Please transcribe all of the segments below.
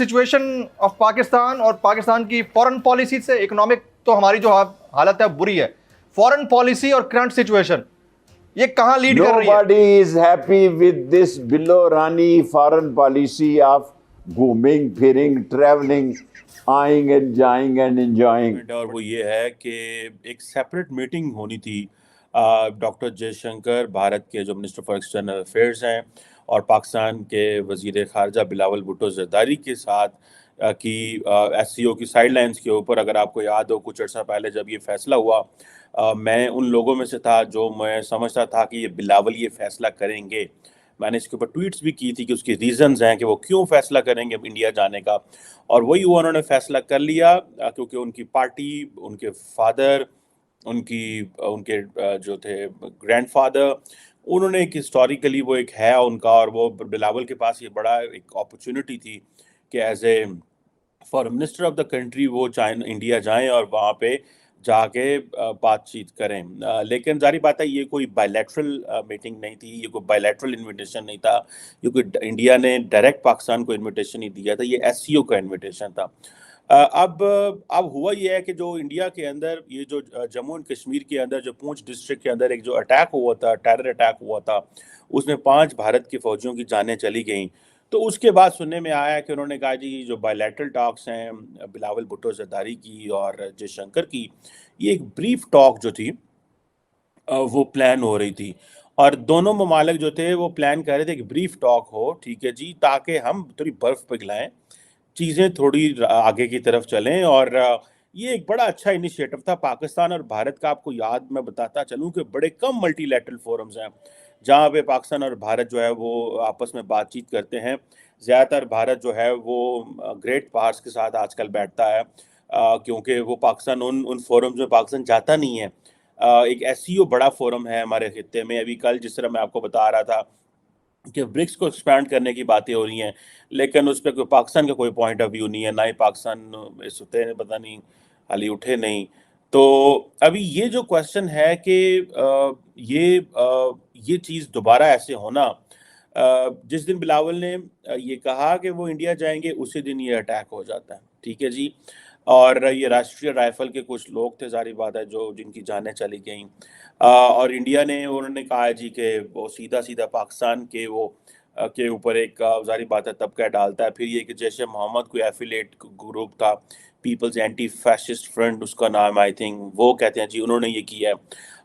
Situation of Pakistan اور پاکستان کی foreign policy سے اکنامک تو ہماری جو حالت ہے بری ہے, فورن پالیسی اور کرنٹ سچویشن یہ کہاں لیڈ کر رہی ہے؟ Nobody is happy with this بلو رانی foreign policy of گھومنگ پھرنگ ٹریولنگ آئنگ اینڈ جائنگ اینڈ انجوائنگ. اور وہ یہ ہے کہ ایک سیپریٹ میٹنگ ہونی تھی ڈاکٹر جے شنکر بھارت کے جو منسٹر فار ایکسٹرنل افیئرز ہیں اور پاکستان کے وزیر خارجہ بلاول بھٹو زرداری کے ساتھ کی ایس سی او کی سائڈ لائنز کے اوپر. اگر آپ کو یاد ہو کچھ عرصہ پہلے جب یہ فیصلہ ہوا میں ان لوگوں میں سے تھا جو میں سمجھتا تھا کہ یہ بلاول یہ فیصلہ کریں گے. میں نے اس کے اوپر ٹویٹس بھی کی تھی کہ اس کی ریزنز ہیں کہ وہ کیوں فیصلہ کریں گے انڈیا جانے کا, اور وہی ہوا, انہوں نے فیصلہ کر لیا کیونکہ ان کی پارٹی, ان کے فادر, ان کے جو تھے گرینڈ فادر, انہوں نے ایک ہسٹوریکلی وہ ایک ہے ان کا, اور وہ بلاول کے پاس یہ بڑا ایک اپرچونٹی تھی کہ as a foreign minister of the country وہ انڈیا جائیں اور وہاں پہ جا کے بات چیت کریں. لیکن ظاہری بات ہے یہ کوئی بائی لیٹرل میٹنگ نہیں تھی, یہ کوئی بائی لیٹرل انویٹیشن نہیں تھا, یہ کوئی انڈیا نے ڈائریکٹ پاکستان کو انویٹیشن نہیں دیا تھا, یہ ایس سی او کا انویٹیشن تھا. اب ہوا یہ ہے کہ جو انڈیا کے اندر یہ جو جموں اینڈ کشمیر کے اندر جو پونچھ ڈسٹرکٹ کے اندر ایک جو اٹیک ہوا تھا, ٹیرر اٹیک ہوا تھا, اس میں 5 بھارت کے فوجیوں کی جانیں چلی گئیں. تو اس کے بعد سننے میں آیا کہ انہوں نے کہا جی جو بائی لیٹرل ٹاکس ہیں بلاول بھٹو زرداری کی اور جے شنکر کی, یہ ایک بریف ٹاک جو تھی وہ پلان ہو رہی تھی, اور دونوں ممالک جو تھے وہ پلان کر رہے تھے کہ بریف ٹاک ہو, ٹھیک ہے جی, تاکہ ہم تھوڑی برف پگھلائیں, چیزیں تھوڑی آگے کی طرف چلیں. اور یہ ایک بڑا اچھا انیشیٹو تھا پاکستان اور بھارت کا. آپ کو یاد میں بتاتا چلوں کہ بڑے کم ملٹی لیٹرل فورمز ہیں جہاں پہ پاکستان اور بھارت جو ہے وہ آپس میں بات چیت کرتے ہیں. زیادہ تر بھارت جو ہے وہ گریٹ پاورز کے ساتھ آج کل بیٹھتا ہے کیونکہ وہ پاکستان ان فورمز میں پاکستان جاتا نہیں ہے. ایک ایس سی او بڑا فورم ہے ہمارے خطے میں. ابھی کل جس طرح میں آپ کو بتا رہا تھا کہ برکس کو ایکسپینڈ کرنے کی باتیں ہو رہی ہیں, لیکن اس پہ پاکستان کا کوئی پوائنٹ آف ویو نہیں ہے, نہ ہی پاکستان اس وقت پتہ نہیں حالی اٹھے نہیں. تو ابھی یہ جو کویسچن ہے کہ یہ چیز دوبارہ ایسے ہونا, جس دن بلاول نے یہ کہا کہ وہ انڈیا جائیں گے اسی دن یہ اٹیک ہو جاتا ہے, ٹھیک ہے جی. اور یہ راشٹریہ رائفل کے کچھ لوگ تھے ظاہری بات ہے جو جن کی جانیں چلی گئیں, اور انڈیا نے انہوں نے کہا جی کہ وہ سیدھا پاکستان کے وہ کے اوپر ایک ظاہری بات ہے طبقہ ڈالتا ہے. پھر یہ کہ جیش محمد کوئی ایفیلیٹ گروپ تھا, پیپلز اینٹی فیشسٹ فرنٹ اس کا نام آئی تھنک, وہ کہتے ہیں جی انہوں نے یہ کیا ہے.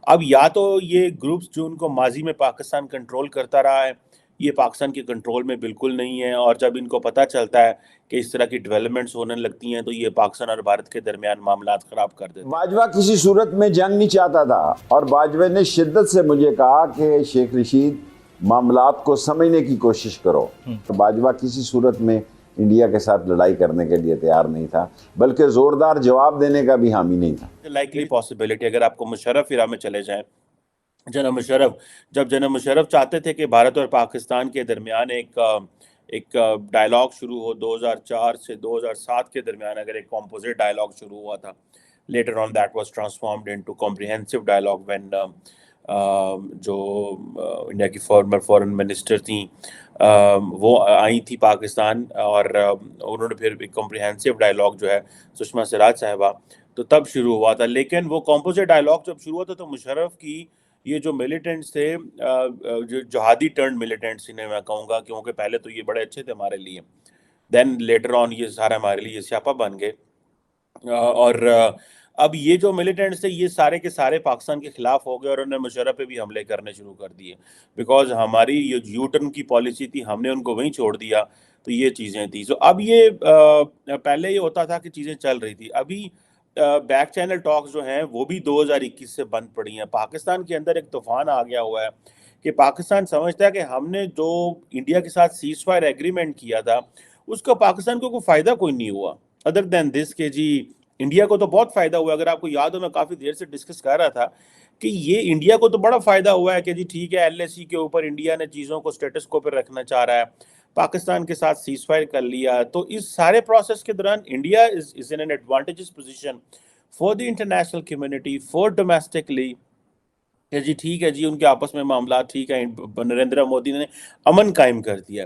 اب یا تو یہ گروپس جو ان کو ماضی میں پاکستان کنٹرول کرتا رہا ہے یہ پاکستان کے کنٹرول میں بالکل نہیں ہے, اور جب ان کو پتہ چلتا ہے کہ اس طرح کی ڈیولپمنٹس ہونے لگتی ہیں تو یہ پاکستان اور بھارت کے درمیان معاملات خراب کر دیتے ہیں. باجوہ کسی صورت میں جنگ نہیں چاہتا تھا, اور باجوہ نے شدت سے مجھے کہا کہ شیخ رشید معاملات کو سمجھنے کی کوشش کرو. باجوہ کسی صورت میں انڈیا کے ساتھ لڑائی کرنے کے لیے تیار نہیں تھا, بلکہ زوردار جواب دینے کا بھی حامی نہیں تھا. لائکلی پاسبلٹی اگر آپ کو مشرف ایرا میں چلے جائیں, جب جنرل مشرف چاہتے تھے کہ بھارت اور پاکستان کے درمیان ایک ڈائلاگ شروع ہو 2004 سے 2007 کے درمیان, اگر ایک کمپوزٹ ڈائلاگ شروع ہوا تھا, later on that was transformed into comprehensive dialogue when جو انڈیا کی فورن منسٹر تھیں وہ آئی تھی پاکستان, اور انہوں نے پھر ایک کمپریہنسو ڈائلاگ جو ہے سشما سراج صاحبہ تو تب شروع ہوا تھا. لیکن وہ کمپوزٹ ڈائلاگ جب شروع ہوا تھا تو مشرف کی یہ جو ملیٹنٹس تھے, جو جہادی ٹرنڈ ملیٹنٹس انہیں میں کہوں گا, کیونکہ پہلے تو یہ بڑے اچھے تھے ہمارے لیے, دین لیٹر آن یہ سارے ہمارے لیے سیاپا بن گئے, اور اب یہ جو ملیٹنٹس تھے یہ سارے کے سارے پاکستان کے خلاف ہو گئے, اور انہوں نے مشرف پہ بھی حملے کرنے شروع کر دیے, بیکاز ہماری یہ یو ٹرن کی پالیسی تھی, ہم نے ان کو وہیں چھوڑ دیا, تو یہ چیزیں تھیں. سو اب یہ پہلے یہ ہوتا تھا کہ چیزیں چل رہی تھی, ابھی بیک چینل ٹاکس جو ہیں وہ بھی 2021 سے بند پڑی ہیں. پاکستان کے اندر ایک طوفان آ گیا ہوا ہے کہ پاکستان سمجھتا ہے کہ ہم نے جو انڈیا کے ساتھ سیز فائر ایگریمنٹ کیا تھا اس کا پاکستان کو کوئی فائدہ کوئی نہیں ہوا, ادر دین دس کہ جی انڈیا کو تو بہت فائدہ ہوا. اگر آپ کو یاد ہو میں کافی دیر سے ڈسکس کر رہا تھا کہ یہ انڈیا کو تو بڑا فائدہ ہوا ہے کہ جی ٹھیک ہے ایل ایس سی کے اوپر انڈیا نے چیزوں کو سٹیٹس کو پہ رکھنا چاہ رہا ہے, پاکستان کے ساتھ سیز فائر کر لیا, تو اس سارے پروسیس کے دوران India is in an advantages position for the international community, for domestically, کہ جی ٹھیک ہے جی ان کے آپس میں معاملات ٹھیک ہیں, نریندر مودی نے امن قائم کر دیا.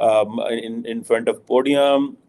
in front of podium,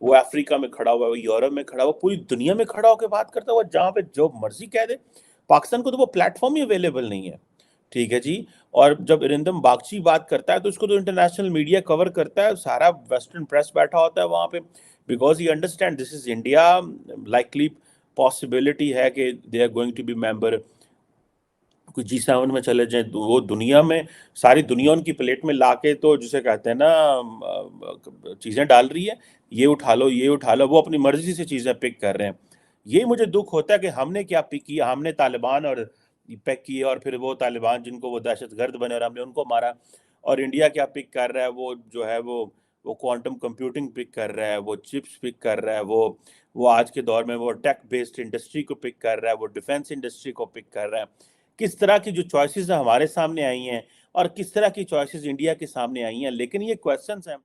وہ افریقہ میں کھڑا ہوا ہے, وہ یورپ میں کھڑا ہوا, پوری دنیا میں کھڑا ہو کے بات کرتا ہوا, جہاں پہ جو مرضی کہہ دے. پاکستان کو تو وہ پلیٹ فارم ہی اویلیبل نہیں ہے. ٹھیک ہے جی. اور جب ارندم باگچی بات کرتا ہے تو اس کو تو انٹرنیشنل میڈیا کور کرتا ہے, سارا ویسٹرن پریس بیٹھا ہوتا ہے وہاں پہ, because he understand this is India, likely possibility ہے کہ they are going to be member, کوئی G7 میں چلے جائیں, وہ دنیا میں ساری دنیا ان کی پلیٹ میں لا کے تو جسے کہتے ہیں نا چیزیں ڈال رہی ہے, یہ اٹھا لو یہ اٹھا لو, وہ اپنی مرضی سے چیزیں پک کر رہے ہیں. یہ مجھے دکھ ہوتا ہے کہ ہم نے کیا پک کیا, ہم نے طالبان اور پک کیے, اور پھر وہ طالبان جن کو وہ دہشت گرد بنے اور ہم نے ان کو مارا, اور انڈیا کیا پک کر رہا ہے, وہ جو ہے وہ کوانٹم کمپیوٹنگ پک کر رہا ہے, وہ چپس پک کر رہا ہے, وہ آج کے دور میں وہ ٹیک بیسڈ انڈسٹری کو پک کر رہا ہے, وہ ڈیفینس انڈسٹری کو پک کر رہا ہے. کس طرح کی جو چوائسیز ہمارے سامنے آئی ہیں اور کس طرح کی چوائسیز انڈیا کے سامنے آئی ہیں, لیکن یہ کویسچنز ہیں